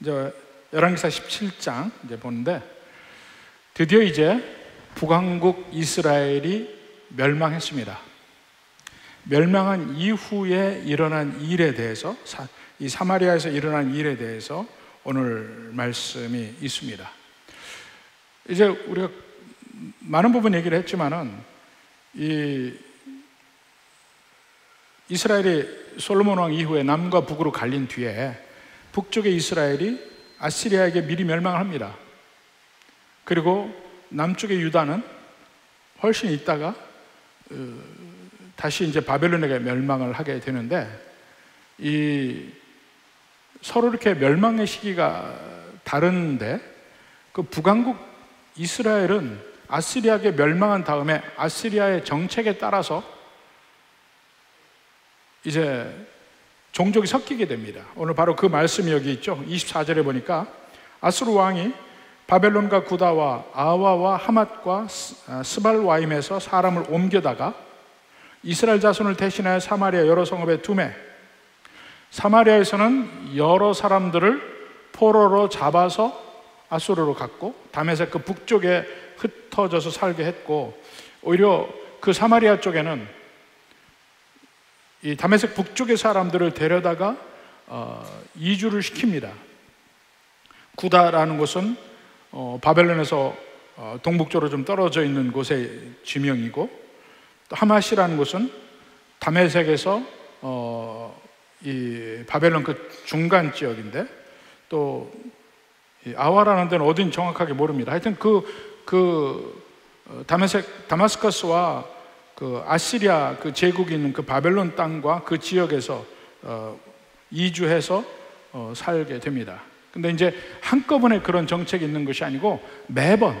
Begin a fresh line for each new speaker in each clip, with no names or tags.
이제 열왕기사 17장 이제 보는데, 드디어 이제 북왕국 이스라엘이 멸망했습니다. 멸망한 이후에 일어난 일에 대해서, 이 사마리아에서 일어난 일에 대해서 오늘 말씀이 있습니다. 이제 우리가 많은 부분 얘기를 했지만은, 이 이스라엘이 솔로몬 왕 이후에 남과 북으로 갈린 뒤에 북쪽의 이스라엘이 아시리아에게 미리 멸망을 합니다. 그리고 남쪽의 유다는 훨씬 있다가 다시 이제 바벨론에게 멸망을 하게 되는데, 이 서로 이렇게 멸망의 시기가 다른데, 그 북왕국 이스라엘은 아시리아에게 멸망한 다음에 아시리아의 정책에 따라서 이제 종족이 섞이게 됩니다. 오늘 바로 그 말씀이 여기 있죠. 24절에 보니까 아수르 왕이 바벨론과 구다와 아와와 하맛과 스발와임에서 사람을 옮겨다가 이스라엘 자손을 대신하여 사마리아 여러 성읍에 두매, 사마리아에서는 여러 사람들을 포로로 잡아서 아수르로 갔고, 다메섹 그 북쪽에 흩어져서 살게 했고, 오히려 그 사마리아 쪽에는 이 다메섹 북쪽의 사람들을 데려다가 이주를 시킵니다. 구다라는 곳은 바벨론에서 동북쪽으로 좀 떨어져 있는 곳의 지명이고, 또 하맛이라는 곳은 다메섹에서 이 바벨론 그 중간 지역인데, 또 아와라는 데는 어딘 정확하게 모릅니다. 하여튼 다마스커스와 그 아시리아 그 제국이 있는 그 바벨론 땅과 그 지역에서 이주해서 살게 됩니다. 근데 이제 한꺼번에 그런 정책이 있는 것이 아니고, 매번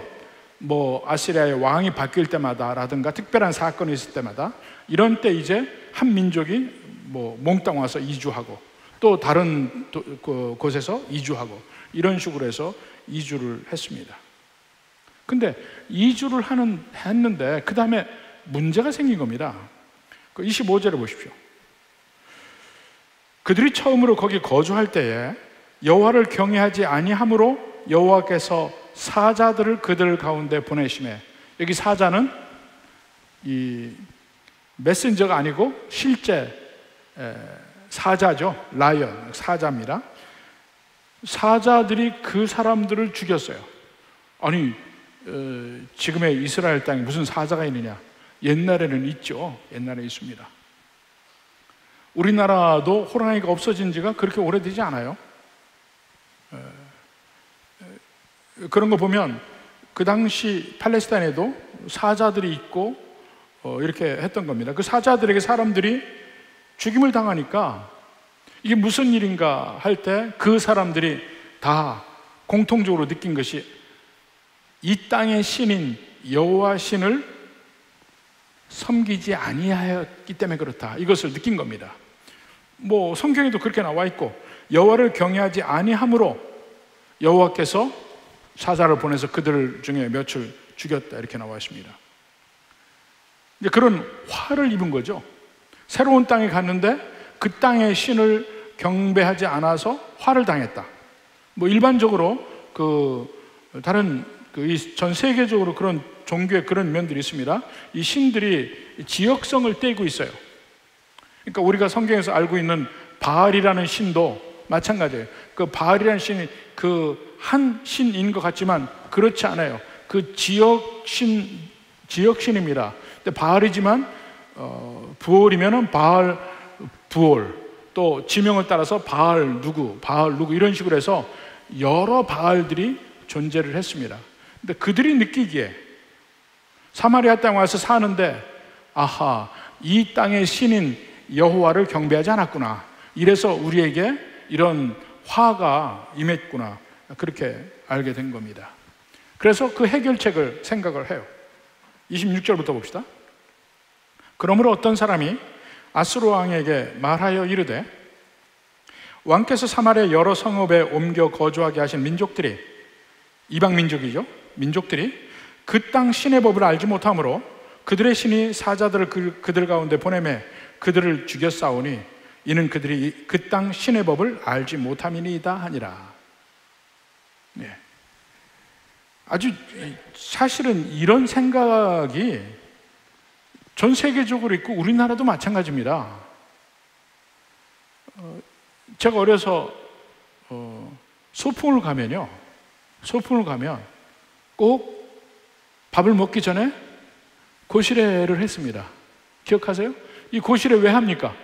뭐 아시리아의 왕이 바뀔 때마다라든가 특별한 사건이 있을 때마다, 이런 때 이제 한 민족이 뭐 몽땅 와서 이주하고, 또 다른 곳에서 이주하고, 이런 식으로 해서 이주를 했습니다. 근데 이주를 했는데 그 다음에 문제가 생긴 겁니다. 그 25절에 보십시오. 그들이 처음으로 거기 거주할 때에 여호와를 경외하지 아니함으로 여호와께서 사자들을 그들 가운데 보내시매, 여기 사자는 이 메신저가 아니고 실제 사자죠. 라이언, 사자입니다. 사자들이 그 사람들을 죽였어요. 아니, 지금의 이스라엘 땅에 무슨 사자가 있느냐? 옛날에는 있죠. 옛날에 있습니다. 우리나라도 호랑이가 없어진 지가 그렇게 오래되지 않아요. 그런 거 보면 그 당시 팔레스타인에도 사자들이 있고 이렇게 했던 겁니다. 그 사자들에게 사람들이 죽임을 당하니까 이게 무슨 일인가 할 때 그 사람들이 다 공통적으로 느낀 것이, 이 땅의 신인 여호와 신을 섬기지 아니하였기 때문에 그렇다, 이것을 느낀 겁니다. 뭐 성경에도 그렇게 나와 있고, 여호와를 경외하지 아니함으로 여호와께서 사자를 보내서 그들 중에 몇을 죽였다, 이렇게 나와 있습니다. 이제 그런 화를 입은 거죠. 새로운 땅에 갔는데 그 땅의 신을 경배하지 않아서 화를 당했다. 뭐 일반적으로 다른 전 세계적으로 그런 종교의 그런 면들이 있습니다. 이 신들이 지역성을 떼고 있어요. 그러니까 우리가 성경에서 알고 있는 바알이라는 신도 마찬가지예요. 그 바알이라는 신이 그 한 신인 것 같지만 그렇지 않아요. 그 지역신입니다. 근데 바알이지만 부올이면은 바알 부올, 또 지명을 따라서 바알 누구 이런 식으로 해서 여러 바알들이 존재를 했습니다. 근데 그들이 느끼기에 사마리아 땅에 와서 사는데, 아하, 이 땅의 신인 여호와를 경배하지 않았구나, 이래서 우리에게 이런 화가 임했구나, 그렇게 알게 된 겁니다. 그래서 그 해결책을 생각을 해요. 26절부터 봅시다. 그러므로 어떤 사람이 아수르 왕에게 말하여 이르되, 왕께서 사마리아 여러 성읍에 옮겨 거주하게 하신 민족들이, 이방 민족이죠, 민족들이 그 땅 신의 법을 알지 못하므로 그들의 신이 사자들을 그들 가운데 보내매 그들을 죽였사오니 이는 그들이 그 땅 신의 법을 알지 못함이니이다 하니라. 네. 아주 사실은 이런 생각이 전 세계적으로 있고 우리나라도 마찬가지입니다. 제가 어려서 소풍을 가면요, 소풍을 가면 꼭 밥을 먹기 전에 고시래를 했습니다. 기억하세요? 이 고시래 왜 합니까?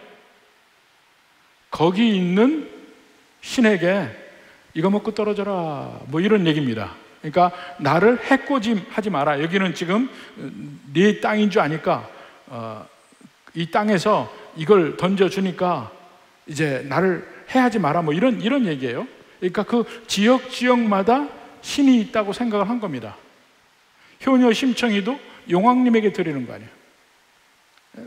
거기 있는 신에게 이거 먹고 떨어져라, 뭐 이런 얘기입니다. 그러니까 나를 해코지하지 마라. 여기는 지금 네 땅인 줄 아니까 이 땅에서 이걸 던져주니까 이제 나를 해하지 마라, 뭐 이런 얘기예요. 그러니까 그 지역마다 신이 있다고 생각을 한 겁니다. 효녀 심청이도 용왕님에게 드리는 거 아니에요,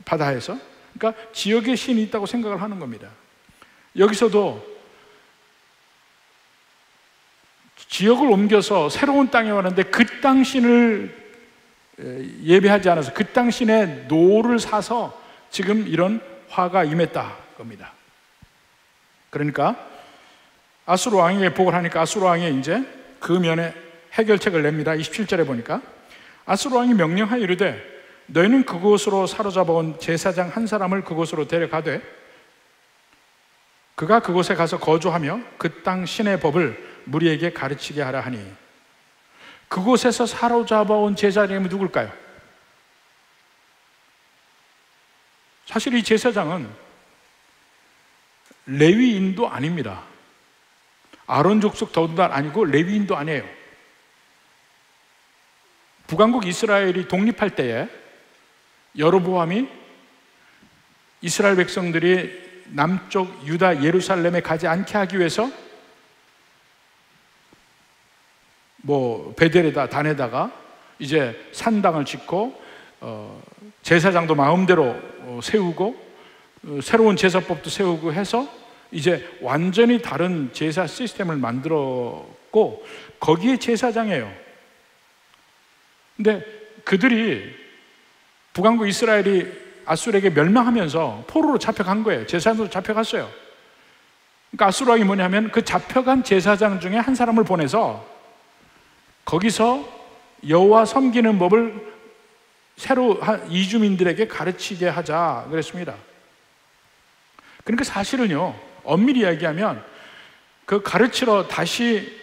바다에서. 그러니까 지역에 신이 있다고 생각을 하는 겁니다. 여기서도 지역을 옮겨서 새로운 땅에 왔는데 그 땅 신을 예배하지 않아서 그 땅 신의 노를 사서 지금 이런 화가 임했다 겁니다. 그러니까 아수르 왕에게 보고를 하니까 아수르 왕이 이제 그 면에 해결책을 냅니다. 27절에 보니까 아수르 왕이 명령하여 이르되 너희는 그곳으로 사로잡아온 제사장 한 사람을 그곳으로 데려가되 그가 그곳에 가서 거주하며 그 땅 신의 법을 무리에게 가르치게 하라 하니, 그곳에서 사로잡아온 제사장이 누굴까요? 사실 이 제사장은 레위인도 아닙니다. 아론 족속 더군다나 아니고 레위인도 아니에요. 북왕국 이스라엘이 독립할 때에 여로보암이 이스라엘 백성들이 남쪽 유다 예루살렘에 가지 않게 하기 위해서 뭐 베델에다 단에다가 이제 산당을 짓고 제사장도 마음대로 세우고 새로운 제사법도 세우고 해서 이제 완전히 다른 제사 시스템을 만들었고 거기에 제사장이에요. 근데 그들이 북왕국 이스라엘이 아수르에게 멸망하면서 포로로 잡혀간 거예요. 제사장으로 잡혀갔어요. 그러니까 아수르 왕이 뭐냐면 그 잡혀간 제사장 중에 한 사람을 보내서 거기서 여호와 섬기는 법을 새로 이주민들에게 가르치게 하자 그랬습니다. 그러니까 사실은요, 엄밀히 이야기하면 그 가르치러 다시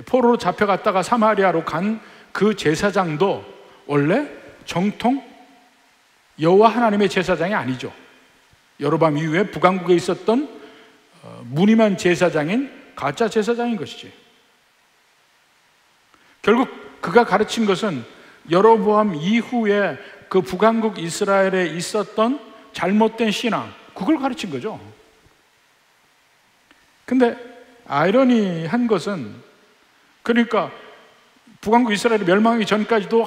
포로로 잡혀갔다가 사마리아로 간 그 제사장도 원래 정통 여호와 하나님의 제사장이 아니죠. 여로보암 이후에 북왕국에 있었던 무늬만 제사장인 가짜 제사장인 것이지. 결국 그가 가르친 것은 여로보암 이후에 그 북왕국 이스라엘에 있었던 잘못된 신앙, 그걸 가르친 거죠. 근데 아이러니한 것은, 그러니까 북왕국 이스라엘이 멸망하기 전까지도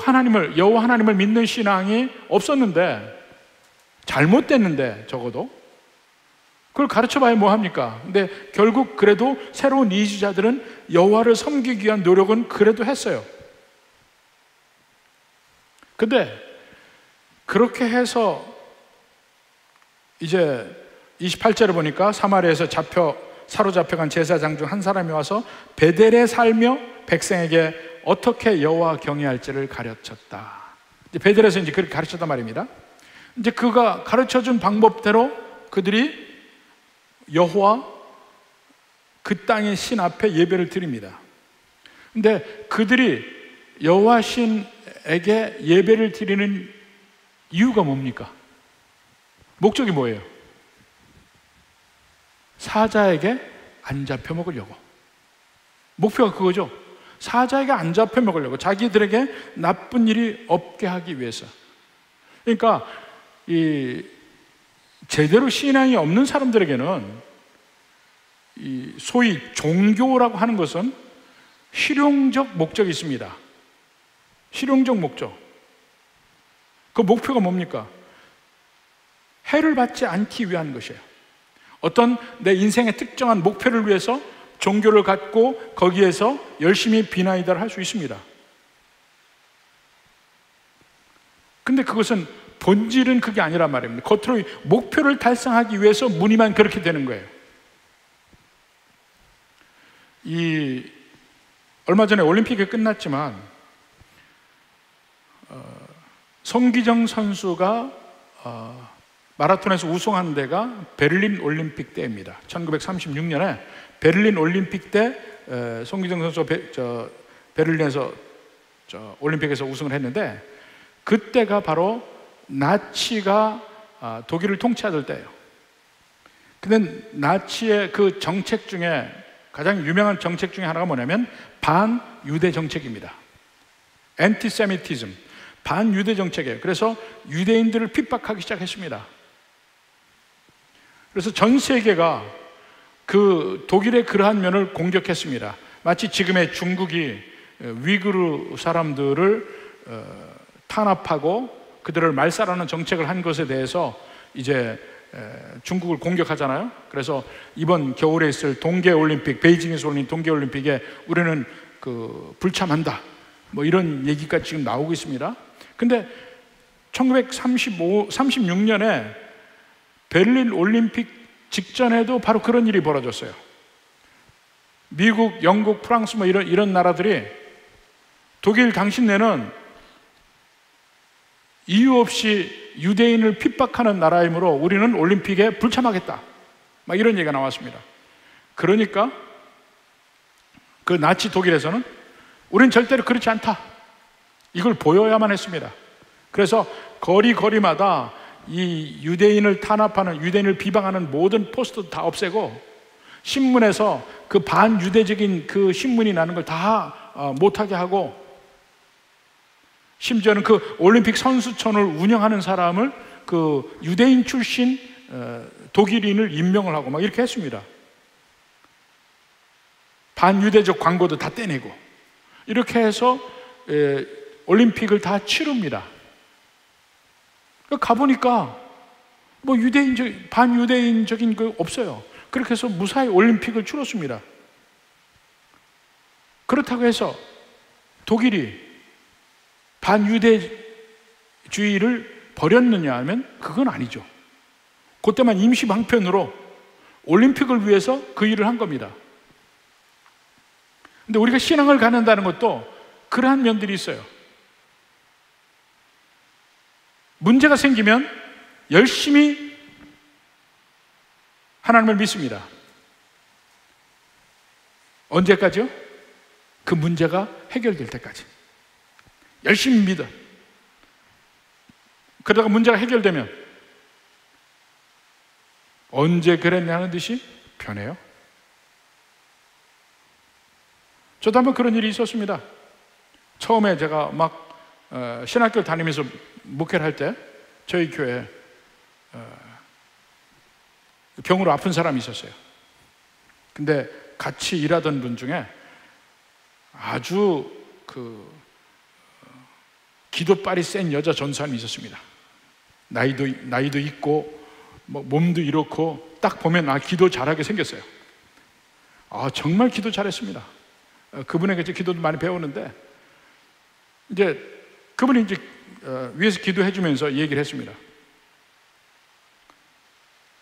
여호와 하나님을 믿는 신앙이 없었는데, 잘못됐는데 적어도 그걸 가르쳐봐야 뭐합니까? 근데 결국 그래도 새로운 이주자들은 여호와를 섬기기 위한 노력은 그래도 했어요. 근데 그렇게 해서 이제 28절에 보니까 사마리아에서 사로잡혀간 제사장 중 한 사람이 와서 베델에 살며 백성에게 어떻게 여호와 경외할지를 가르쳤다. 이제 베델에서 이제 그렇게 가르쳤단 말입니다. 이제 그가 가르쳐준 방법대로 그들이 여호와 그 땅의 신 앞에 예배를 드립니다. 근데 그들이 여호와 신에게 예배를 드리는 이유가 뭡니까? 목적이 뭐예요? 사자에게 안 잡혀 먹으려고. 목표가 그거죠. 사자에게 안 잡혀 먹으려고, 자기들에게 나쁜 일이 없게 하기 위해서. 그러니까 이 제대로 신앙이 없는 사람들에게는 이 소위 종교라고 하는 것은 실용적 목적이 있습니다. 실용적 목적. 그 목표가 뭡니까? 해를 받지 않기 위한 것이에요. 어떤 내 인생의 특정한 목표를 위해서 종교를 갖고 거기에서 열심히 비나이다를 할 수 있습니다. 근데 그것은 본질은 그게 아니란 말입니다. 겉으로 목표를 달성하기 위해서 무늬만 그렇게 되는 거예요. 이 얼마 전에 올림픽이 끝났지만 송기정 선수가 마라톤에서 우승한 데가 베를린 올림픽 때입니다. 1936년에 베를린 올림픽 때 송기정 선수가 베를린에서 올림픽에서 우승을 했는데, 그때가 바로 나치가 독일을 통치하던 때예요. 근데 나치의 그 정책 중에 가장 유명한 정책 중에 하나가 뭐냐면 반유대 정책입니다. 엔티세미티즘, 반유대 정책이에요. 그래서 유대인들을 핍박하기 시작했습니다. 그래서 전 세계가 그 독일의 그러한 면을 공격했습니다. 마치 지금의 중국이 위구르 사람들을 탄압하고 그들을 말살하는 정책을 한 것에 대해서 이제 중국을 공격하잖아요. 그래서 이번 겨울에 있을 동계올림픽, 베이징에서 열린 동계올림픽에 우리는 불참한다, 뭐 이런 얘기가 지금 나오고 있습니다. 근데 1936년에 베를린 올림픽 직전에도 바로 그런 일이 벌어졌어요. 미국, 영국, 프랑스 뭐 이런 나라들이 독일 당신네는 이유 없이 유대인을 핍박하는 나라이므로 우리는 올림픽에 불참하겠다, 막 이런 얘기가 나왔습니다. 그러니까 그 나치 독일에서는 우린 절대로 그렇지 않다, 이걸 보여야만 했습니다. 그래서 거리마다 이 유대인을 탄압하는, 유대인을 비방하는 모든 포스터 다 없애고, 신문에서 그 반유대적인 그 신문이 나는 걸 다 못하게 하고, 심지어는 그 올림픽 선수촌을 운영하는 사람을 그 유대인 출신 독일인을 임명을 하고 막 이렇게 했습니다. 반유대적 광고도 다 떼내고 이렇게 해서 올림픽을 다 치릅니다. 가보니까 뭐 반유대인적인 거 없어요. 그렇게 해서 무사히 올림픽을 치렀습니다. 그렇다고 해서 독일이 반유대주의를 버렸느냐 하면 그건 아니죠. 그때만 임시 방편으로 올림픽을 위해서 그 일을 한 겁니다. 근데 우리가 신앙을 갖는다는 것도 그러한 면들이 있어요. 문제가 생기면 열심히 하나님을 믿습니다. 언제까지요? 그 문제가 해결될 때까지 열심히 믿어. 그러다가 문제가 해결되면 언제 그랬냐는 듯이 변해요. 저도 한번 그런 일이 있었습니다. 처음에 제가 막 신학교 다니면서 목회를 할 때 저희 교회에 병으로 아픈 사람이 있었어요. 근데 같이 일하던 분 중에 아주 기도빨이 센 여자 전사님이 있었습니다. 나이도 있고 뭐 몸도 이렇고 딱 보면 기도 잘하게 생겼어요. 정말 기도 잘했습니다. 그분에게 기도도 많이 배웠는데, 이제 그분이 위에서 기도해 주면서 얘기를 했습니다.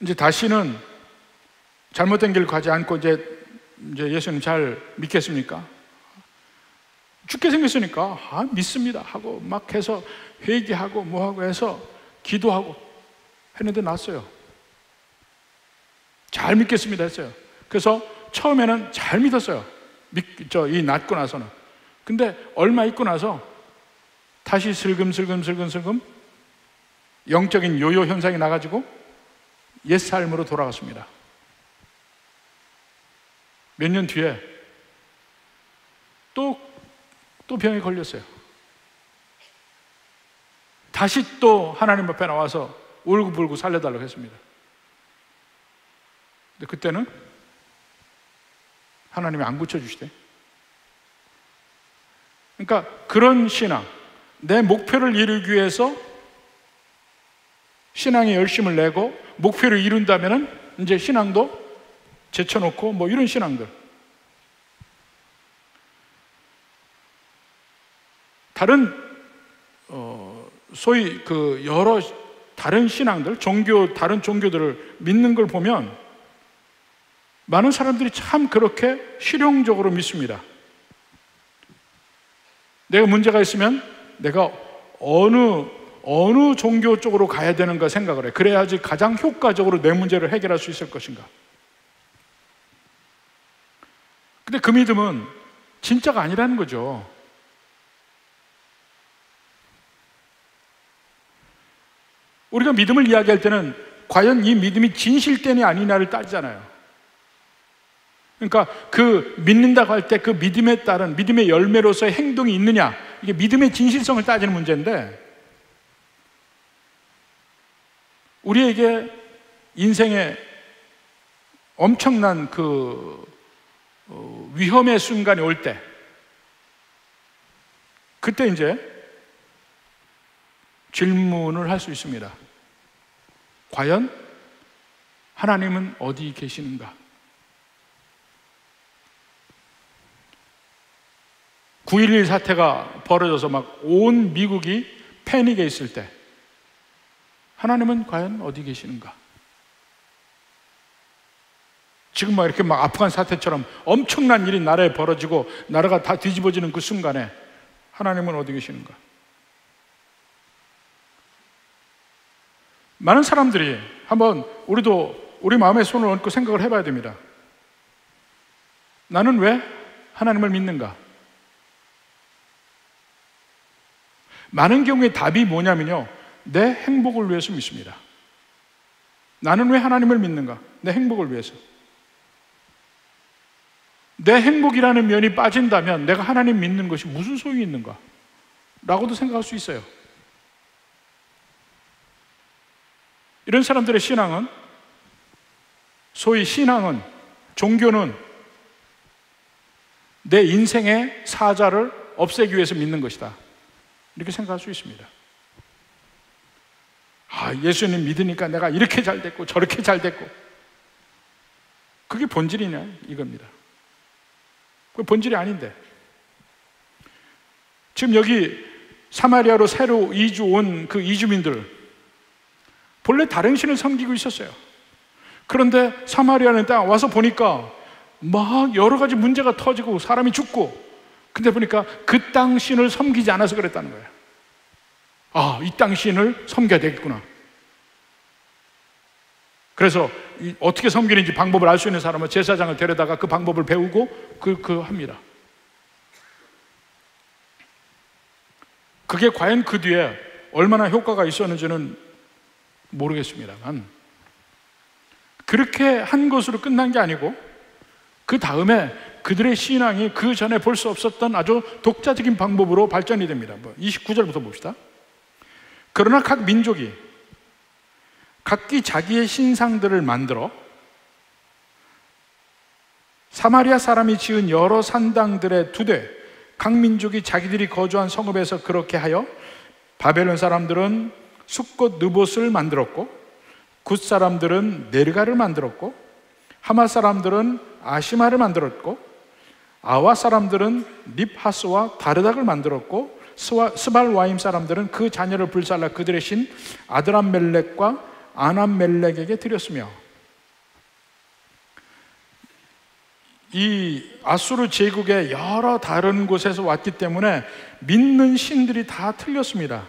이제 다시는 잘못된 길 가지 않고 이제 예수님 잘 믿겠습니까? 죽게 생겼으니까 믿습니다 하고 막 해서 회개하고 뭐하고 해서 기도하고 했는데 났어요. 잘 믿겠습니다 했어요. 그래서 처음에는 잘 믿었어요. 이 낫고 나서는. 근데 얼마 있고 나서 다시 슬금슬금 영적인 요요 현상이 나가지고 옛 삶으로 돌아갔습니다. 몇 년 뒤에 또 병에 걸렸어요. 다시 또 하나님 앞에 나와서 울고불고 살려달라고 했습니다. 근데 그때는 하나님이 안 고쳐주시대. 그러니까 그런 신앙, 내 목표를 이루기 위해서 신앙에 열심을 내고 목표를 이룬다면은 이제 신앙도 제쳐놓고 뭐 이런 신앙들. 다른 소위 여러 다른 신앙들, 다른 종교들을 믿는 걸 보면 많은 사람들이 참 그렇게 실용적으로 믿습니다. 내가 문제가 있으면 내가 어느 종교 쪽으로 가야 되는가 생각을 해. 그래야지 가장 효과적으로 내 문제를 해결할 수 있을 것인가. 근데 그 믿음은 진짜가 아니라는 거죠. 우리가 믿음을 이야기할 때는 과연 이 믿음이 진실되냐 아니냐를 따지잖아요. 그러니까 그 믿는다고 할 때 그 믿음에 따른 믿음의 열매로서의 행동이 있느냐, 이게 믿음의 진실성을 따지는 문제인데, 우리에게 인생에 엄청난 위험의 순간이 올 때, 그때 이제 질문을 할 수 있습니다. 과연 하나님은 어디 계시는가? 9.11 사태가 벌어져서 막 온 미국이 패닉에 있을 때 하나님은 과연 어디 계시는가? 지금 막 이렇게 막 아프간 사태처럼 엄청난 일이 나라에 벌어지고 나라가 다 뒤집어지는 그 순간에 하나님은 어디 계시는가? 많은 사람들이 한번 우리도 우리 마음에 손을 얹고 생각을 해봐야 됩니다. 나는 왜 하나님을 믿는가? 많은 경우에 답이 뭐냐면요, 내 행복을 위해서 믿습니다. 나는 왜 하나님을 믿는가? 내 행복을 위해서. 내 행복이라는 면이 빠진다면 내가 하나님 믿는 것이 무슨 소용이 있는가? 라고도 생각할 수 있어요. 이런 사람들의 신앙은, 소위 신앙은, 종교는 내 인생의 사자를 없애기 위해서 믿는 것이다, 이렇게 생각할 수 있습니다. 예수님 믿으니까 내가 이렇게 잘 됐고 저렇게 잘 됐고, 그게 본질이냐 이겁니다. 그게 본질이 아닌데, 지금 여기 사마리아로 새로 이주 온 그 이주민들, 본래 다른 신을 섬기고 있었어요. 그런데 사마리아는 땅 와서 보니까 막 여러 가지 문제가 터지고 사람이 죽고, 근데 보니까 그 땅 신을 섬기지 않아서 그랬다는 거예요. 이 땅 신을 섬겨야 되겠구나. 그래서 어떻게 섬기는지 방법을 알 수 있는 사람은 제사장을 데려다가 그 방법을 배우고 합니다. 그게 과연 그 뒤에 얼마나 효과가 있었는지는 모르겠습니다만, 그렇게 한 것으로 끝난 게 아니고 그 다음에 그들의 신앙이 그 전에 볼 수 없었던 아주 독자적인 방법으로 발전이 됩니다. 29절부터 봅시다. 그러나 각 민족이 각기 자기의 신상들을 만들어 사마리아 사람이 지은 여러 산당들에 두되, 각 민족이 자기들이 거주한 성읍에서 그렇게 하여 바벨론 사람들은 숫곳 느봇을 만들었고, 굿 사람들은 네르가를 만들었고, 하마 사람들은 아시마를 만들었고, 아와 사람들은 립하스와 다르닥을 만들었고, 스발와임 사람들은 그 자녀를 불살라 그들의 신 아드람멜렉과 아남멜렉에게 드렸으며, 이 아수르 제국의 여러 다른 곳에서 왔기 때문에 믿는 신들이 다 틀렸습니다.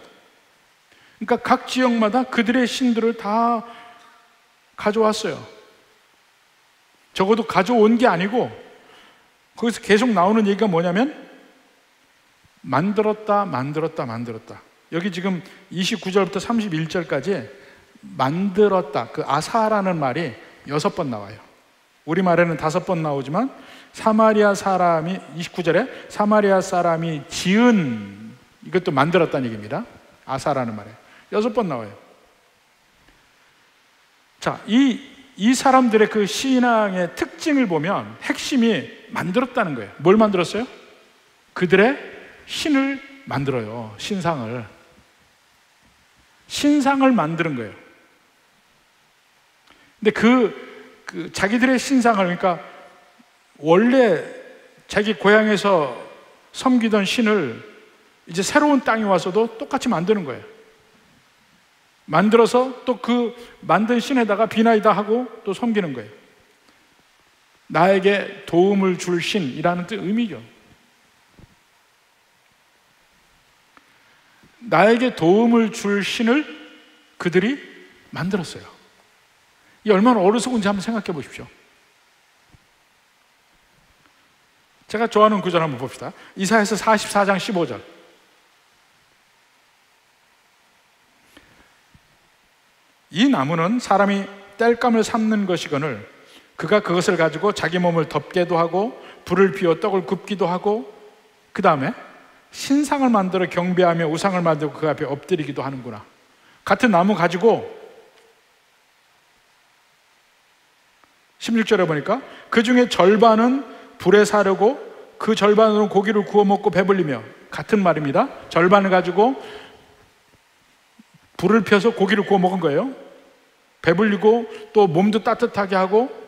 그러니까 각 지역마다 그들의 신들을 다 가져왔어요. 적어도 가져온 게 아니고 거기서 계속 나오는 얘기가 뭐냐면 만들었다. 여기 지금 29절부터 31절까지 만들었다, 그 아사라는 말이 6번 나와요. 우리말에는 5번 나오지만 사마리아 사람이 29절에 사마리아 사람이 지은, 이것도 만들었다는 얘기입니다. 아사라는 말에 6번 나와요. 자, 이 사람들의 그 신앙의 특징을 보면 핵심이 만들었다는 거예요. 뭘 만들었어요? 그들의 신을 만들어요. 신상을 만드는 거예요. 근데 그 자기들의 신상을, 그러니까 원래 자기 고향에서 섬기던 신을 이제 새로운 땅에 와서도 똑같이 만드는 거예요. 만들어서 또 그 만든 신에다가 비나이다 하고 또 섬기는 거예요. 나에게 도움을 줄 신이라는 의미죠. 나에게 도움을 줄 신을 그들이 만들었어요. 이 얼마나 어리석은지 한번 생각해 보십시오. 제가 좋아하는 구절 한번 봅시다. 이사야서 44장 15절. 이 나무는 사람이 땔감을 삶는 것이거늘 그가 그것을 가지고 자기 몸을 덮게도 하고 불을 피워 떡을 굽기도 하고 그 다음에 신상을 만들어 경배하며 우상을 만들고 그 앞에 엎드리기도 하는구나. 같은 나무 가지고 16절에 보니까 그 중에 절반은 불에 사르고 그 절반으로 고기를 구워 먹고 배불리며, 같은 말입니다. 절반을 가지고 불을 펴서 고기를 구워 먹은 거예요. 배불리고 또 몸도 따뜻하게 하고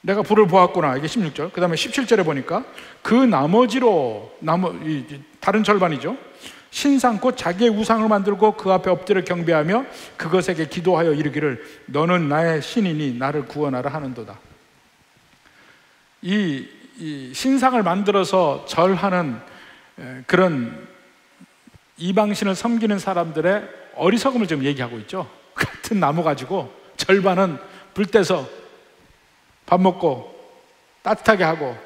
내가 불을 보았구나. 이게 16절. 그 다음에 17절에 보니까 그 나머지로 다른 절반이죠. 신상 곧 자기의 우상을 만들고 그 앞에 엎드려 경배하며 그것에게 기도하여 이르기를 너는 나의 신이니 나를 구원하라 하는도다. 이 신상을 만들어서 절하는 그런 이방신을 섬기는 사람들의 어리석음을 지금 얘기하고 있죠. 같은 나무 가지고 절반은 불 떼서 밥 먹고 따뜻하게 하고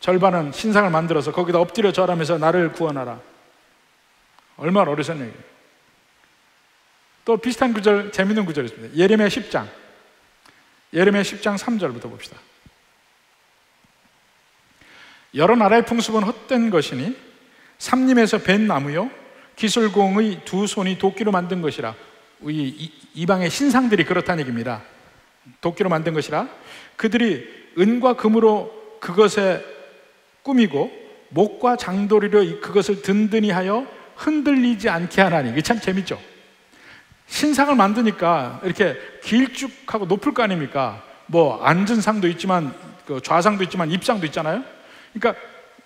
절반은 신상을 만들어서 거기다 엎드려 절하면서 나를 구원하라. 얼마나 어리석은 얘기예요. 또 비슷한 구절, 재밌는 구절이 있습니다. 예레미야 10장 3절부터 봅시다. 여러 나라의 풍습은 헛된 것이니 삼림에서 벤 나무요 기술공의 두 손이 도끼로 만든 것이라. 이방의 신상들이 그렇다는 얘기입니다. 도끼로 만든 것이라. 그들이 은과 금으로 그것에 꾸미고 목과 장도리로 그것을 든든히 하여 흔들리지 않게 하나니. 이게 참 재밌죠. 신상을 만드니까 이렇게 길쭉하고 높을 거 아닙니까? 뭐 앉은 상도 있지만 좌상도 있지만 입상도 있잖아요. 그러니까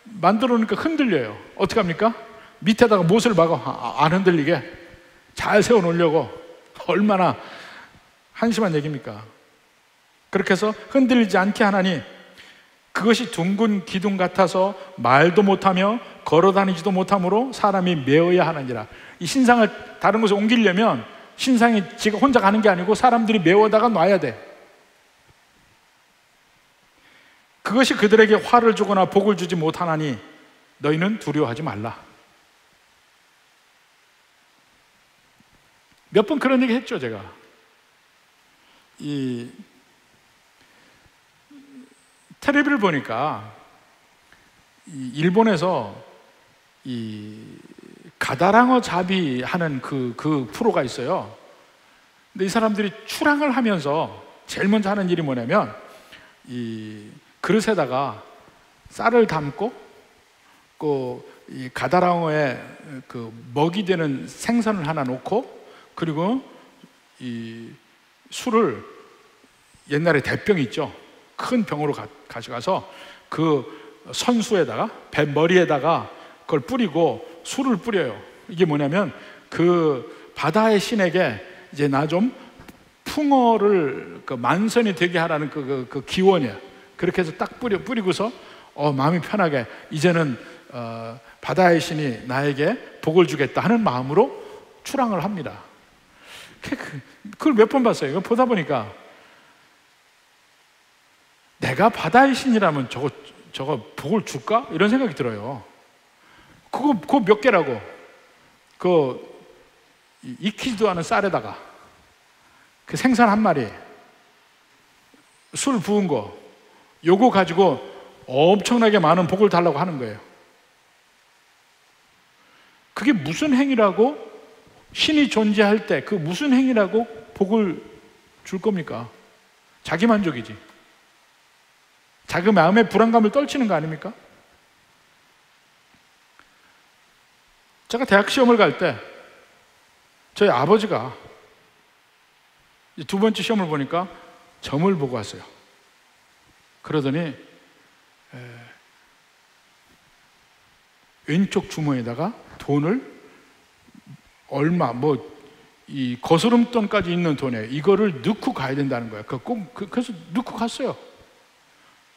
만들어 놓으니까 흔들려요. 어떻게 합니까? 밑에다가 못을 박아 안 흔들리게 잘 세워 놓으려고. 얼마나 한심한 얘기입니까? 그렇게 해서 흔들리지 않게 하나니 그것이 둥근 기둥 같아서 말도 못하며 걸어다니지도 못하므로 사람이 메어야 하느니라. 이 신상을 다른 곳에 옮기려면 신상이 지가 혼자 가는 게 아니고 사람들이 메워다가 놔야 돼. 그것이 그들에게 화를 주거나 복을 주지 못하나니 너희는 두려워하지 말라. 몇 번 그런 얘기 했죠. 제가 이 텔레비를 보니까 일본에서 이 가다랑어 잡이 하는 그 프로가 있어요. 근데 이 사람들이 출항을 하면서 제일 먼저 하는 일이 뭐냐면 이 그릇에다가 쌀을 담고 이 가다랑어에 그 먹이 되는 생선을 하나 놓고 그리고 이 술을 옛날에 대병 있죠. 큰 병으로 가져가서 그 선수에다가 배 머리에다가 그걸 뿌리고 술을 뿌려요. 이게 뭐냐면 그 바다의 신에게 이제 나 좀 풍어를 만선이 되게 하라는 그 기원이에요. 그렇게 해서 딱 뿌리고서 마음이 편하게 이제는 바다의 신이 나에게 복을 주겠다 하는 마음으로 출항을 합니다. 그걸 몇 번 봤어요. 이거 보다 보니까 내가 바다의 신이라면 저거 복을 줄까? 이런 생각이 들어요. 그거 몇 개라고? 익히지도 않은 쌀에다가 그 생선 한 마리, 술 부은 거, 요거 가지고 엄청나게 많은 복을 달라고 하는 거예요. 그게 무슨 행위라고? 신이 존재할 때 그 무슨 행위라고 복을 줄 겁니까? 자기 만족이지. 자기 마음의 불안감을 떨치는 거 아닙니까? 제가 대학 시험을 갈 때 저희 아버지가 두 번째 시험을 보니까 점을 보고 왔어요. 그러더니 왼쪽 주머니에다가 돈을 얼마 이 거스름돈까지 있는 돈에 이거를 넣고 가야 된다는 거예요. 그래서 넣고 갔어요.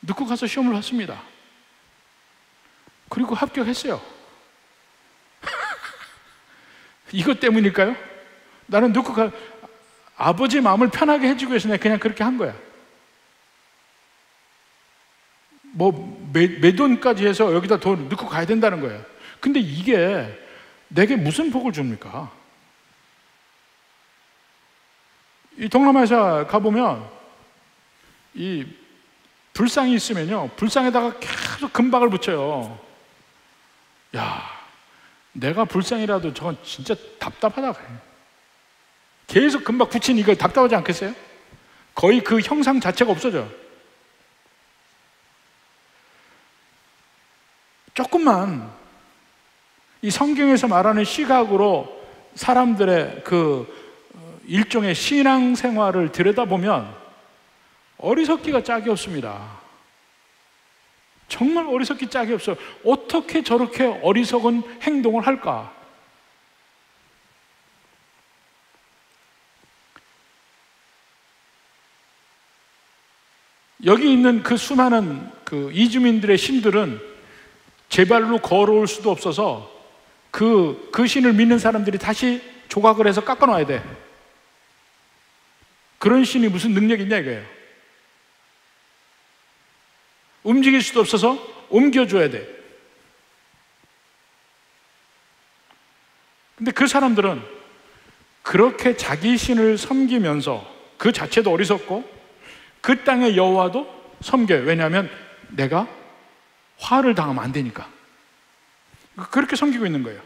넣고 가서 시험을 봤습니다. 그리고 합격했어요. 이것 때문일까요? 나는 아버지 마음을 편하게 해주기 위해서 내가 그냥 그렇게 한 거야. 몇 돈까지 해서 여기다 돈 넣고 가야 된다는 거예요. 근데 이게 내게 무슨 복을 줍니까? 이 동남아시아 가보면 이 불상이 있으면요, 불상에다가 계속 금박을 붙여요. 야, 내가 불상이라도 저건 진짜 답답하다. 계속 금박 붙이니 이거 답답하지 않겠어요? 거의 그 형상 자체가 없어져. 조금만 이 성경에서 말하는 시각으로 사람들의 그 일종의 신앙생활을 들여다보면 어리석기가 짝이 없습니다. 정말 어리석기 짝이 없어요. 어떻게 저렇게 어리석은 행동을 할까? 여기 있는 그 수많은 그 이주민들의 신들은 제 발로 걸어올 수도 없어서 그 신을 믿는 사람들이 다시 조각을 해서 깎아놔야 돼. 그런 신이 무슨 능력이 있냐 이거예요. 움직일 수도 없어서 옮겨줘야 돼. 근데 그 사람들은 그렇게 자기 신을 섬기면서 그 자체도 어리석고 그 땅의 여호와도 섬겨요. 왜냐하면 내가 화를 당하면 안 되니까. 그렇게 섬기고 있는 거예요.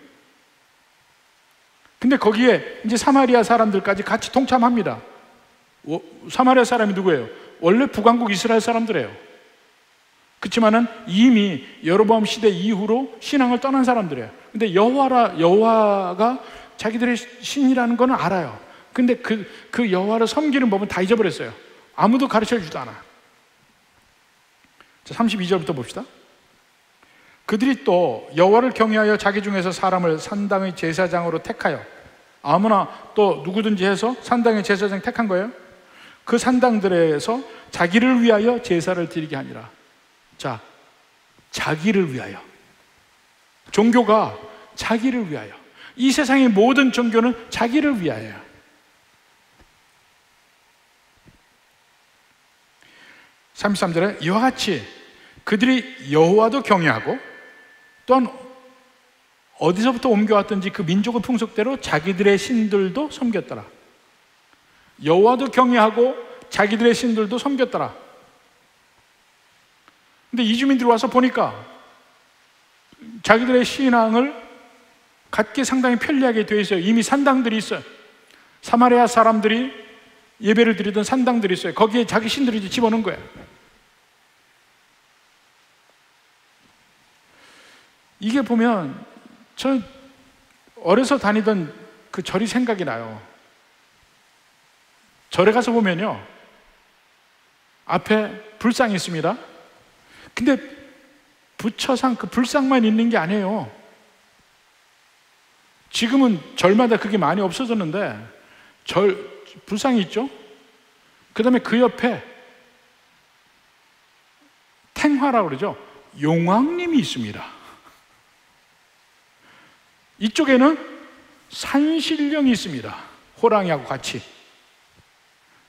근데 거기에 이제 사마리아 사람들까지 같이 동참합니다. 사마리아 사람이 누구예요? 원래 북왕국 이스라엘 사람들이에요. 그렇지만은 이미 여로보암 시대 이후로 신앙을 떠난 사람들이에요. 근데 여호와가 자기들의 신이라는 건 알아요. 근데 그 여호와를 섬기는 법은 다 잊어버렸어요. 아무도 가르쳐 주지도 않아. 자, 32절부터 봅시다. 그들이 또 여호와를 경외하여 자기 중에서 사람을 산당의 제사장으로 택하여, 아무나 또 누구든지 해서 산당의 제사장 택한 거예요. 그 산당들에서 자기를 위하여 제사를 드리게 하니라. 자, 자기를 위하여. 종교가 자기를 위하여. 이 세상의 모든 종교는 자기를 위하여. 자, 33절에 이와 같이 그들이 여호와도 경외하고 또한 어디서부터 옮겨왔든지 그 민족의 풍속대로 자기들의 신들도 섬겼더라. 여호와도 경외하고 자기들의 신들도 섬겼더라. 근데 이주민들이 와서 보니까 자기들의 신앙을 갖기 상당히 편리하게 되어 있어요. 이미 산당들이 있어요. 사마리아 사람들이 예배를 드리던 산당들이 있어요. 거기에 자기 신들을 이제 집어넣은 거예요. 이게 보면 저 어려서 다니던 그 절이 생각이 나요. 절에 가서 보면요, 앞에 불상이 있습니다. 근데 부처상 그 불상만 있는 게 아니에요. 지금은 절마다 그게 많이 없어졌는데 불상이 있죠. 그 다음에 그 옆에 탱화라고 그러죠. 용왕님이 있습니다. 이쪽에는 산신령이 있습니다. 호랑이하고 같이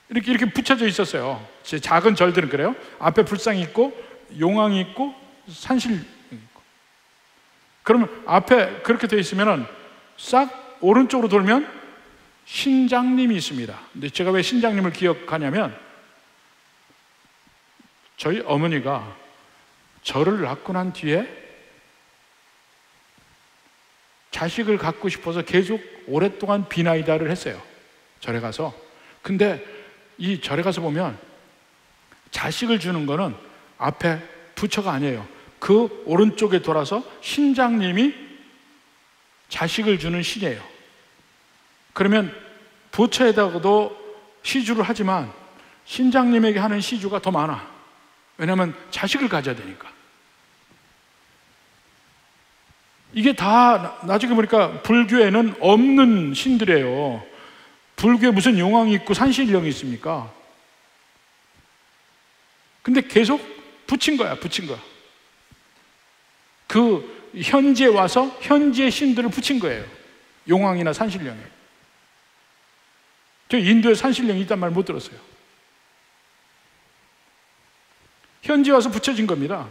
이렇게 붙여져 있었어요. 제 작은 절들은 그래요. 앞에 불상이 있고 용왕이 있고 산신령이 있고. 그러면 앞에 그렇게 되어 있으면은 싹 오른쪽으로 돌면 신장님이 있습니다. 근데 제가 왜 신장님을 기억하냐면 저희 어머니가 저를 낳고 난 뒤에 자식을 갖고 싶어서 계속 오랫동안 비나이다를 했어요. 절에 가서. 근데 이 절에 가서 보면 자식을 주는 거는 앞에 부처가 아니에요. 그 오른쪽에 돌아서 신장님이 자식을 주는 신이에요. 그러면 부처에다가도 시주를 하지만 신장님에게 하는 시주가 더 많아. 왜냐하면 자식을 가져야 되니까. 이게 다 나중에 보니까 불교에는 없는 신들이에요. 불교에 무슨 용왕이 있고 산신령이 있습니까? 근데 계속 붙인 거야. 그 현지에 와서 현지의 신들을 붙인 거예요. 용왕이나 산신령이. 저 인도에 산신령이 있단 말 못 들었어요. 현지 와서 붙여진 겁니다.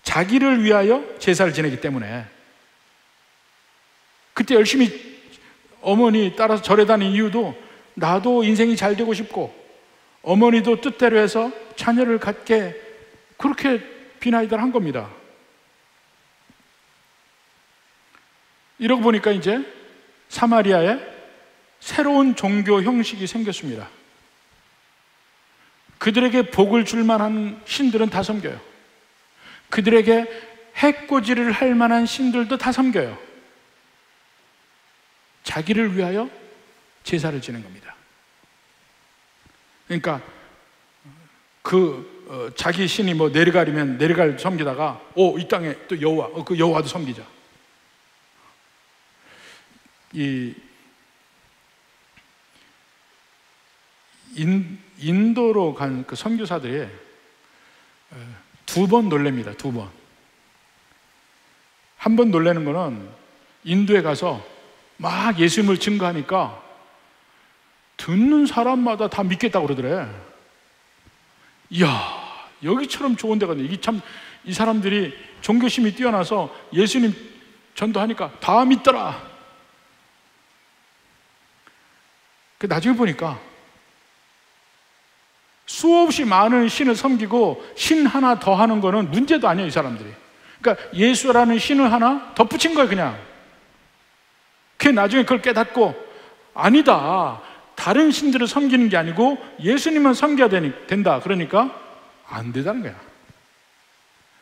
자기를 위하여 제사를 지내기 때문에. 그때 열심히 어머니 따라서 절에 다닌 이유도 나도 인생이 잘 되고 싶고 어머니도 뜻대로 해서 자녀를 갖게 그렇게 비나이들 한 겁니다. 이러고 보니까 이제 사마리아에 새로운 종교 형식이 생겼습니다. 그들에게 복을 줄 만한 신들은 다 섬겨요. 그들에게 해코지를 할 만한 신들도 다 섬겨요. 자기를 위하여 제사를 지는 겁니다. 그러니까 자기 신이 뭐 네르갈이면 네르갈 섬기다가 이 땅에 또 여호와, 그 여호와도 섬기자. 인도로 간 그 선교사들이 2번 놀랍니다. 2번. 한 번 놀라는 거는 인도에 가서 막 예수님을 증거하니까 듣는 사람마다 다 믿겠다고 그러더래. 이야, 여기처럼 좋은 데가 있네. 이 사람들이 종교심이 뛰어나서 예수님 전도하니까 다 믿더라. 나중에 보니까 수없이 많은 신을 섬기고 신 하나 더 하는 거는 문제도 아니에요, 이 사람들이. 그러니까 예수라는 신을 하나 덧붙인 거예요, 그냥. 그게 나중에 그걸 깨닫고 아니다. 다른 신들을 섬기는 게 아니고 예수님만 섬겨야 된다. 그러니까 안 되다는 거야.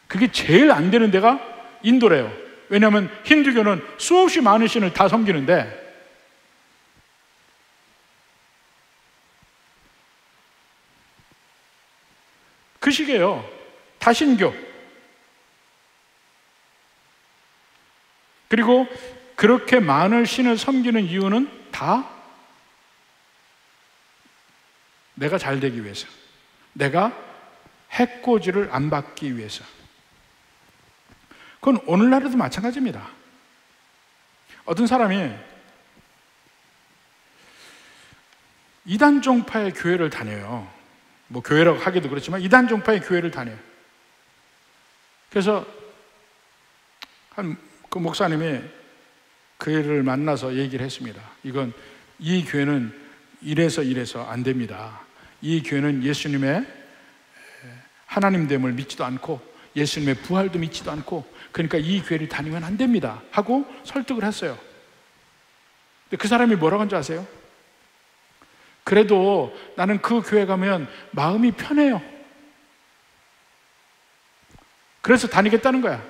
그게 제일 안 되는 데가 인도래요. 왜냐하면 힌두교는 수없이 많은 신을 다 섬기는데 그 시기에요. 다신교. 그리고 그렇게 많은 신을 섬기는 이유는 다 내가 잘 되기 위해서, 내가 해코지를 안 받기 위해서. 그건 오늘날에도 마찬가지입니다. 어떤 사람이 이단 종파의 교회를 다녀요. 뭐 교회라고 하기도 그렇지만 이단 종파의 교회를 다녀요. 그래서 그 목사님이 그 애를 만나서 얘기를 했습니다. 이 교회는 이래서 안 됩니다. 이 교회는 예수님의 하나님됨을 믿지도 않고 예수님의 부활도 믿지도 않고, 그러니까 이 교회를 다니면 안 됩니다 하고 설득을 했어요. 근데 그 사람이 뭐라고 한지 아세요? 그래도 나는 그 교회 가면 마음이 편해요. 그래서 다니겠다는 거야.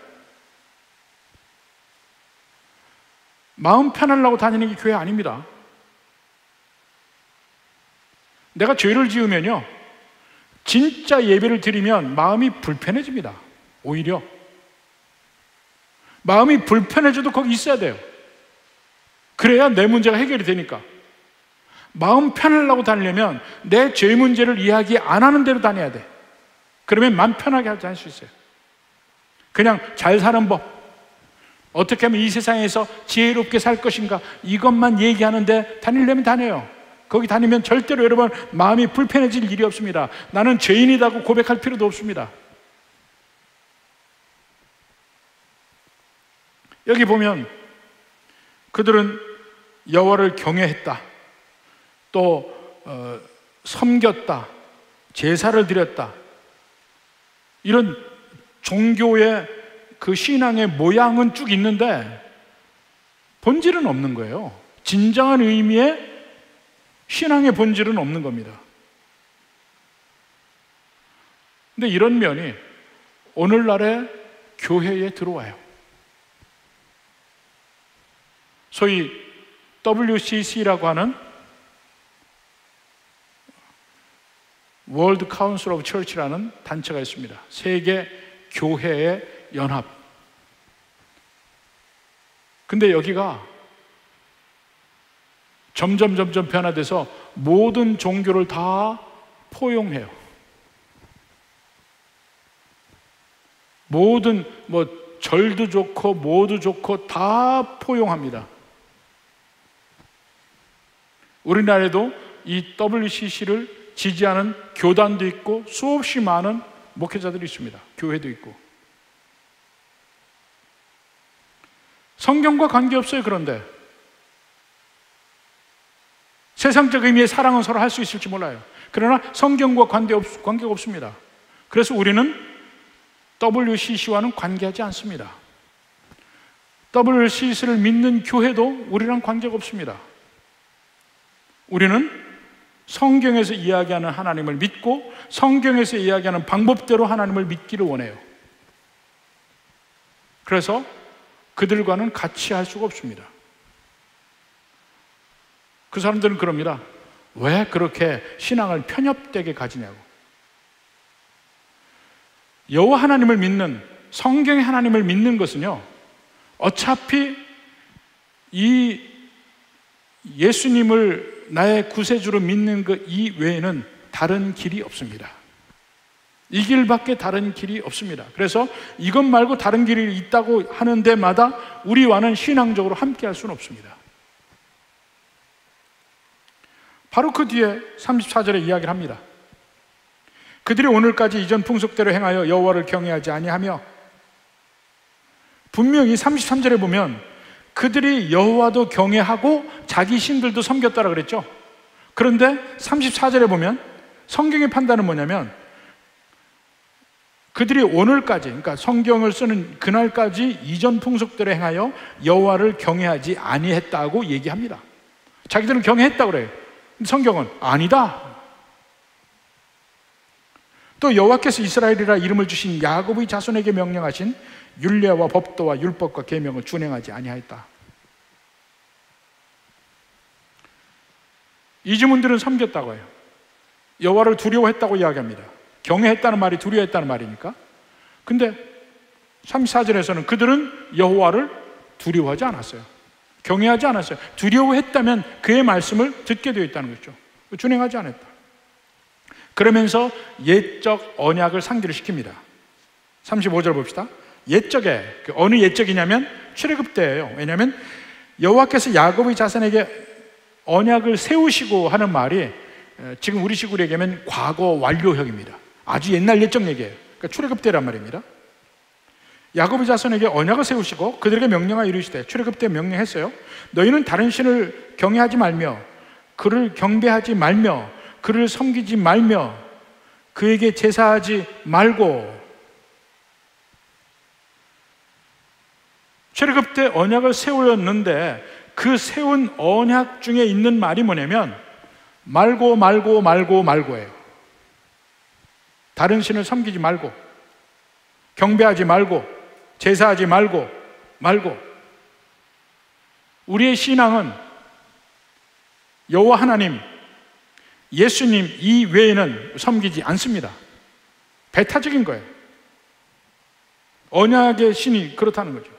마음 편하려고 다니는 게 교회 아닙니다. 내가 죄를 지으면요, 진짜 예배를 드리면 마음이 불편해집니다. 오히려 마음이 불편해져도 거기 있어야 돼요. 그래야 내 문제가 해결이 되니까. 마음 편하려고 다니려면 내 죄 문제를 이야기 안 하는 대로 다녀야 돼. 그러면 마음 편하게 할 수 있어요. 그냥 잘 사는 법, 어떻게 하면 이 세상에서 지혜롭게 살 것인가, 이것만 얘기하는데 다니려면 다녀요. 거기 다니면 절대로 여러분 마음이 불편해질 일이 없습니다. 나는 죄인이라고 고백할 필요도 없습니다. 여기 보면 그들은 여호와를 경외했다, 또 섬겼다, 제사를 드렸다, 이런 종교의 그 신앙의 모양은 쭉 있는데 본질은 없는 거예요. 진정한 의미의 신앙의 본질은 없는 겁니다. 근데 이런 면이 오늘날의 교회에 들어와요. 소위 WCC라고 하는 World Council of Church라는 단체가 있습니다. 세계 교회의 연합. 근데 여기가 점점 변화돼서 모든 종교를 다 포용해요. 모든 절도 좋고 뭐도 좋고 다 포용합니다. 우리나라에도 이 WCC를 지지하는 교단도 있고 수없이 많은 목회자들이 있습니다. 교회도 있고. 성경과 관계없어요. 그런데 세상적 의미의 사랑은 서로 할 수 있을지 몰라요. 그러나 성경과 관계가 없습니다. 그래서 우리는 WCC와는 관계하지 않습니다. WCC를 믿는 교회도 우리랑 관계가 없습니다. 우리는 성경에서 이야기하는 하나님을 믿고 성경에서 이야기하는 방법대로 하나님을 믿기를 원해요. 그래서 그들과는 같이 할 수가 없습니다. 그 사람들은 그럽니다. 왜 그렇게 신앙을 편협되게 가지냐고. 여호와 하나님을 믿는, 성경의 하나님을 믿는 것은요, 어차피 이 예수님을 나의 구세주로 믿는 것 이외에는 다른 길이 없습니다. 이 길밖에 다른 길이 없습니다. 그래서 이것 말고 다른 길이 있다고 하는 데마다 우리와는 신앙적으로 함께 할 수는 없습니다. 바로 그 뒤에 34절에 이야기를 합니다. 그들이 오늘까지 이전 풍속대로 행하여 여호와를 경외하지 아니하며, 분명히 33절에 보면 그들이 여호와도 경외하고 자기 신들도 섬겼다라 그랬죠. 그런데 34절에 보면 성경의 판단은 뭐냐면 그들이 오늘까지, 그러니까 성경을 쓰는 그날까지 이전 풍속대로 행하여 여호와를 경외하지 아니했다고 얘기합니다. 자기들은 경외했다고 그래요. 성경은 아니다. 또 여호와께서 이스라엘이라 이름을 주신 야곱의 자손에게 명령하신 율례와 법도와 율법과 계명을 준행하지 아니하였다. 이주민들은 섬겼다고 해요. 여호와를 두려워했다고 이야기합니다. 경외했다는 말이 두려워했다는 말이니까. 근데 34절에서는 그들은 여호와를 두려워하지 않았어요. 경외하지 않았어요. 두려워했다면 그의 말씀을 듣게 되어 있다는 거죠. 준행하지 않았다. 그러면서 옛적 언약을 상기를 시킵니다. 35절 봅시다. 옛적에, 어느 옛적이냐면 출애굽 때예요. 왜냐하면 여호와께서 야곱의 자손에게 언약을 세우시고 하는 말이 지금 우리 식으로 얘기하면 과거 완료형입니다. 아주 옛날 옛적 얘기예요. 그러니까 출애굽 때란 말입니다. 야곱의 자손에게 언약을 세우시고 그들에게 명령하여 이르시되, 출애굽 때 명령했어요. 너희는 다른 신을 경외하지 말며 그를 경배하지 말며 그를 섬기지 말며 그에게 제사하지 말고. 출애굽 때 언약을 세우었는데 그 세운 언약 중에 있는 말이 뭐냐면 말고예요. 다른 신을 섬기지 말고, 경배하지 말고, 제사하지 말고. 우리의 신앙은 여호와 하나님, 예수님 이외에는 섬기지 않습니다. 배타적인 거예요. 언약의 신이 그렇다는 거죠.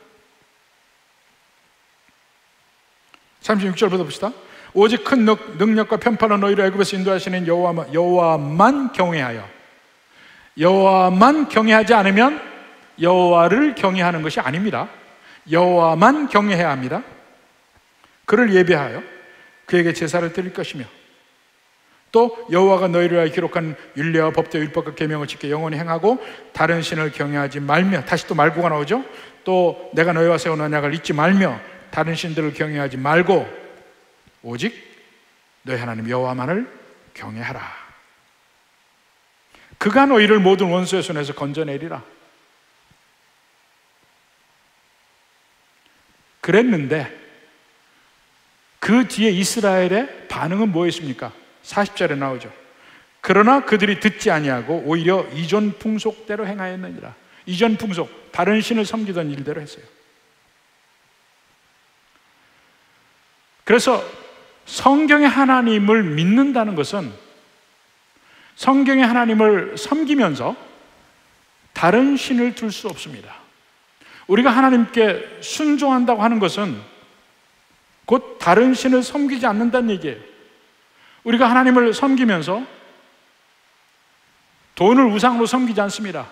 36절부터 봅시다. 오직 큰 능력과 편파로 너희를 애굽에서 인도하시는 여호와만 경외하여, 여호와만 경외하지 않으면 여호와를 경외하는 것이 아닙니다. 여호와만 경외해야 합니다. 그를 예배하여 그에게 제사를 드릴 것이며, 또 여호와가 너희를 위하여 기록한 율례와 법도 율법과 계명을 지켜 영원히 행하고 다른 신을 경외하지 말며, 다시 또 말고가 나오죠. 또 내가 너희와 세운 언약을 잊지 말며 다른 신들을 경외하지 말고 오직 너희 하나님 여호와만을 경외하라. 그가 너희를 모든 원수의 손에서 건져내리라. 그랬는데 그 뒤에 이스라엘의 반응은 뭐였습니까? 40절에 나오죠. 그러나 그들이 듣지 아니하고 오히려 이전 풍속대로 행하였느니라. 이전 풍속, 다른 신을 섬기던 일대로 했어요. 그래서 성경의 하나님을 믿는다는 것은 성경의 하나님을 섬기면서 다른 신을 둘 수 없습니다. 우리가 하나님께 순종한다고 하는 것은 곧 다른 신을 섬기지 않는다는 얘기예요. 우리가 하나님을 섬기면서 돈을 우상으로 섬기지 않습니다.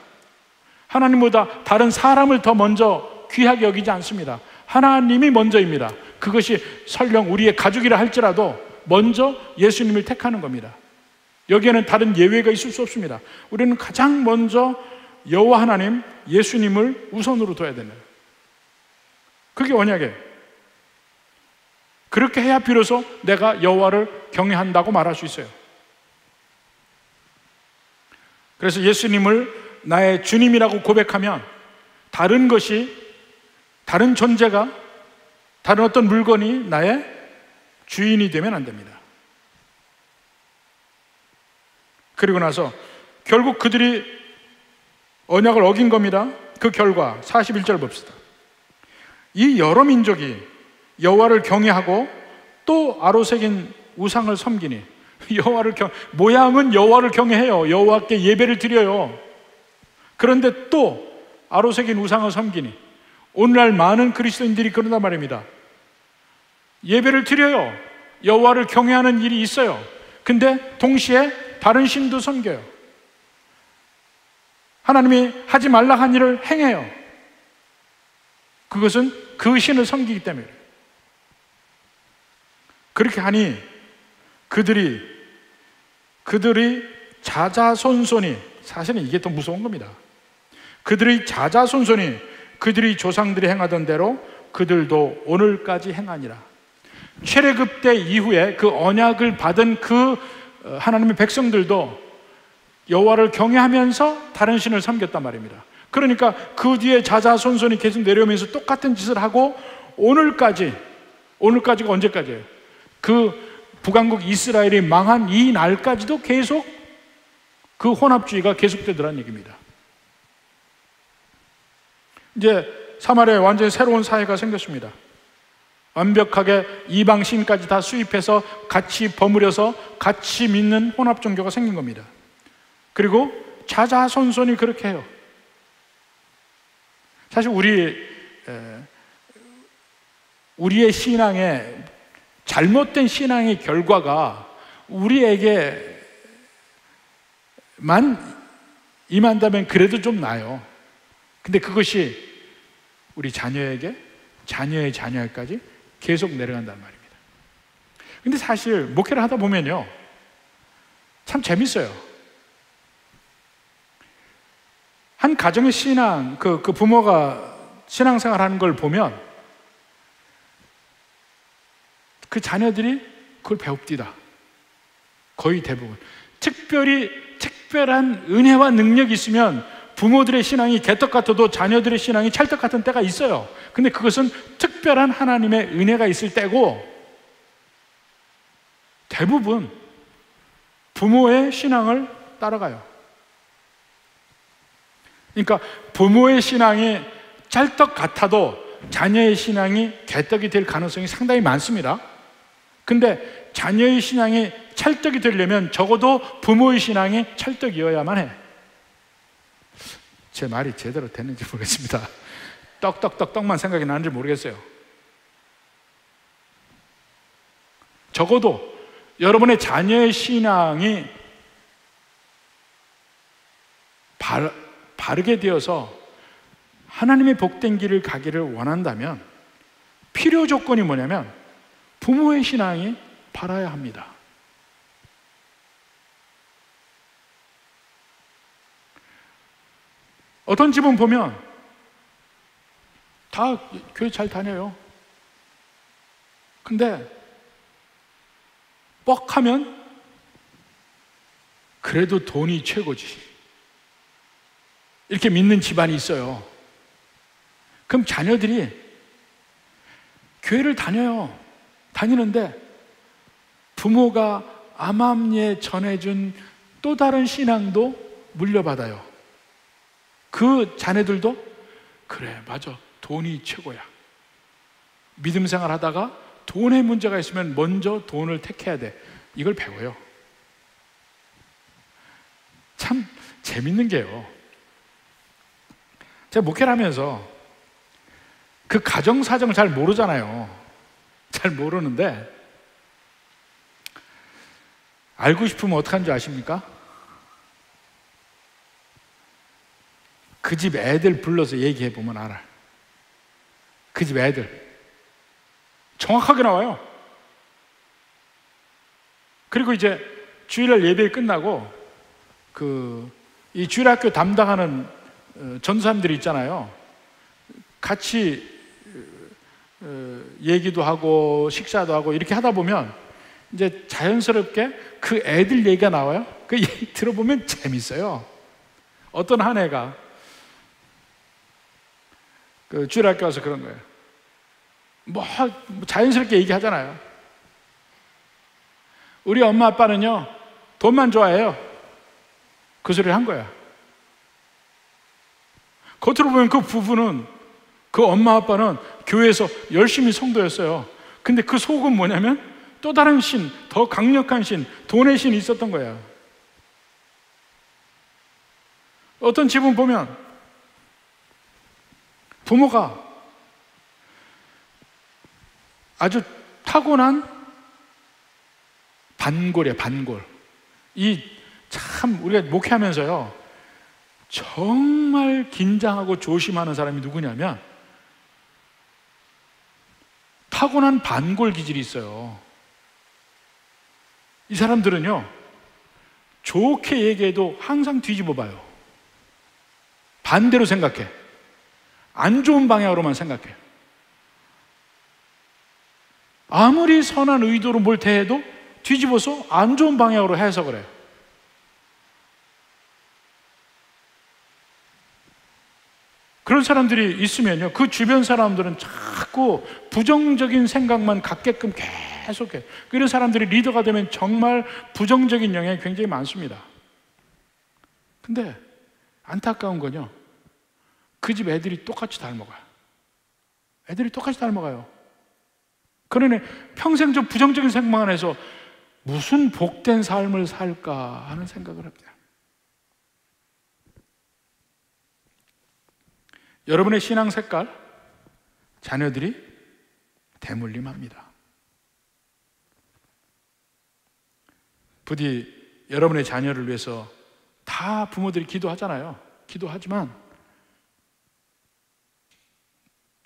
하나님보다 다른 사람을 더 먼저 귀하게 여기지 않습니다. 하나님이 먼저입니다. 그것이 설령 우리의 가족이라 할지라도 먼저 예수님을 택하는 겁니다. 여기에는 다른 예외가 있을 수 없습니다. 우리는 가장 먼저 여호와 하나님, 예수님을 우선으로 둬야 됩니다. 그게 언약이에요. 그렇게 해야 비로소 내가 여호와를 경외한다고 말할 수 있어요. 그래서 예수님을 나의 주님이라고 고백하면 다른 것이, 다른 존재가, 다른 어떤 물건이 나의 주인이 되면 안 됩니다. 그리고 나서 결국 그들이 언약을 어긴 겁니다. 그 결과 41절 봅시다. 이 여러 민족이 여호와를 경외하고 또 아로새긴 우상을 섬기니, 모양은 여호와를 경외해요. 여호와께 예배를 드려요. 그런데 또 아로새긴 우상을 섬기니, 오늘날 많은 그리스도인들이 그런단 말입니다. 예배를 드려요. 여호와를 경외하는 일이 있어요. 근데 동시에 다른 신도 섬겨요. 하나님이 하지 말라 한 일을 행해요. 그것은 그 신을 섬기기 때문에. 그렇게 하니 그들이 자자손손이, 사실은 이게 더 무서운 겁니다. 그들이 자자손손이 그들이 조상들이 행하던 대로 그들도 오늘까지 행하니라. 출애굽 때 이후에 그 언약을 받은 그 하나님의 백성들도 여호와를 경외하면서 다른 신을 섬겼단 말입니다. 그러니까 그 뒤에 자자손손이 계속 내려오면서 똑같은 짓을 하고 오늘까지가 언제까지예요? 그 북왕국 이스라엘이 망한 이 날까지도 계속 그 혼합주의가 계속되더라는 얘기입니다. 이제 사마리아에 완전히 새로운 사회가 생겼습니다. 완벽하게 이방 신까지 다 수입해서 같이 버무려서 같이 믿는 혼합 종교가 생긴 겁니다. 그리고 자자손손이 그렇게 해요. 사실 우리의 신앙의 잘못된 신앙의 결과가 우리에게만 임한다면 그래도 좀 나아요. 근데 그것이 우리 자녀에게, 자녀의 자녀에까지 계속 내려간다는 말입니다. 근데 사실 목회를 하다 보면요, 참 재밌어요. 한 가정의 신앙, 그 부모가 신앙생활 하는 걸 보면 그 자녀들이 그걸 배웁디다. 거의 대부분. 특별한 은혜와 능력이 있으면 부모들의 신앙이 개떡 같아도 자녀들의 신앙이 찰떡 같은 때가 있어요. 근데 그것은 특별한 하나님의 은혜가 있을 때고, 대부분 부모의 신앙을 따라가요. 그러니까 부모의 신앙이 찰떡 같아도 자녀의 신앙이 개떡이 될 가능성이 상당히 많습니다. 근데 자녀의 신앙이 찰떡이 되려면 적어도 부모의 신앙이 찰떡이어야만 해. 제 말이 제대로 됐는지 모르겠습니다. 떡만 생각이 나는지 모르겠어요. 적어도 여러분의 자녀의 신앙이 바르게 되어서 하나님의 복된 길을 가기를 원한다면 필요 조건이 뭐냐면 부모의 신앙이 바라야 합니다. 어떤 집은 보면 다 교회 잘 다녀요. 근데 뻑하면 그래도 돈이 최고지, 이렇게 믿는 집안이 있어요. 그럼 자녀들이 교회를 다니는데 부모가 암암리에 전해준 또 다른 신앙도 물려받아요. 그 자녀들도 그래, 맞아, 돈이 최고야. 믿음 생활 하다가 돈에 문제가 있으면 먼저 돈을 택해야 돼. 이걸 배워요. 참 재밌는 게요, 제가 목회를 하면서 그 가정 사정을 잘 모르잖아요. 잘 모르는데 알고 싶으면 어떡하는 줄 아십니까? 그 집 애들 불러서 얘기해 보면 알아. 그 집 애들 정확하게 나와요. 그리고 이제 주일날 예배 끝나고 이 주일학교 담당하는 전사님들이 있잖아요. 같이 얘기도 하고 식사도 하고 이렇게 하다 보면 이제 자연스럽게 그 애들 얘기가 나와요. 그 얘기 들어보면 재밌어요. 어떤 한 애가 그 주일학교 와서 그런 거예요. 뭐 자연스럽게 얘기하잖아요. 우리 엄마 아빠는요 돈만 좋아해요. 그 소리를 한 거야. 겉으로 보면 그 부부는, 그 엄마 아빠는 교회에서 열심히 성도였어요. 근데 그 속은 뭐냐면 또 다른 신, 더 강력한 신, 돈의 신이 있었던 거야. 어떤 집은 보면 부모가 아주 타고난 반골이야, 반골. 참 우리가 목회하면서요 정말 긴장하고 조심하는 사람이 누구냐면 타고난 반골 기질이 있어요. 이 사람들은요 좋게 얘기해도 항상 뒤집어 봐요. 반대로 생각해. 안 좋은 방향으로만 생각해. 아무리 선한 의도로 뭘 대해도 뒤집어서 안 좋은 방향으로 해석을 해요. 그런 사람들이 있으면요 그 주변 사람들은 자꾸 부정적인 생각만 갖게끔 계속해. 그런 사람들이 리더가 되면 정말 부정적인 영향이 굉장히 많습니다. 근데 안타까운 건요 그 집 애들이 똑같이 닮아가요. 애들이 똑같이 닮아가요. 그러니 평생 좀 부정적인 생각만 해서 무슨 복된 삶을 살까 하는 생각을 합니다. 여러분의 신앙 색깔, 자녀들이 대물림합니다. 부디 여러분의 자녀를 위해서 다 부모들이 기도하잖아요. 기도하지만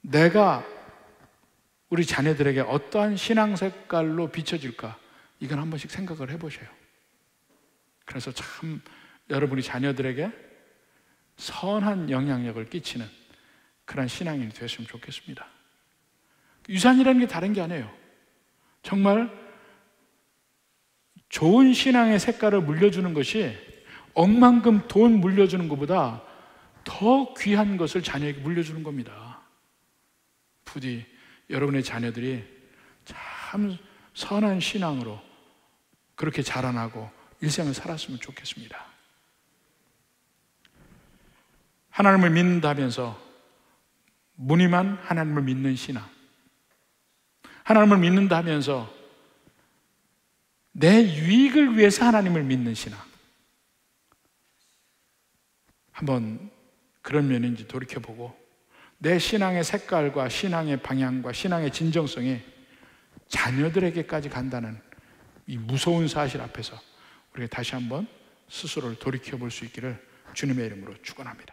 내가 우리 자녀들에게 어떠한 신앙 색깔로 비춰질까? 이건 한 번씩 생각을 해보셔요. 그래서 참 여러분이 자녀들에게 선한 영향력을 끼치는 그런 신앙인이 되었으면 좋겠습니다. 유산이라는 게 다른 게 아니에요. 정말 좋은 신앙의 색깔을 물려주는 것이 억만금 돈 물려주는 것보다 더 귀한 것을 자녀에게 물려주는 겁니다. 부디 여러분의 자녀들이 참 선한 신앙으로 그렇게 자라나고 일생을 살았으면 좋겠습니다. 하나님을 믿는다면서 무늬만 하나님을 믿는 신앙, 하나님을 믿는다면서 내 유익을 위해서 하나님을 믿는 신앙, 한번 그런 면인지 돌이켜보고 내 신앙의 색깔과 신앙의 방향과 신앙의 진정성이 자녀들에게까지 간다는 이 무서운 사실 앞에서 우리가 다시 한번 스스로를 돌이켜볼 수 있기를 주님의 이름으로 축원합니다.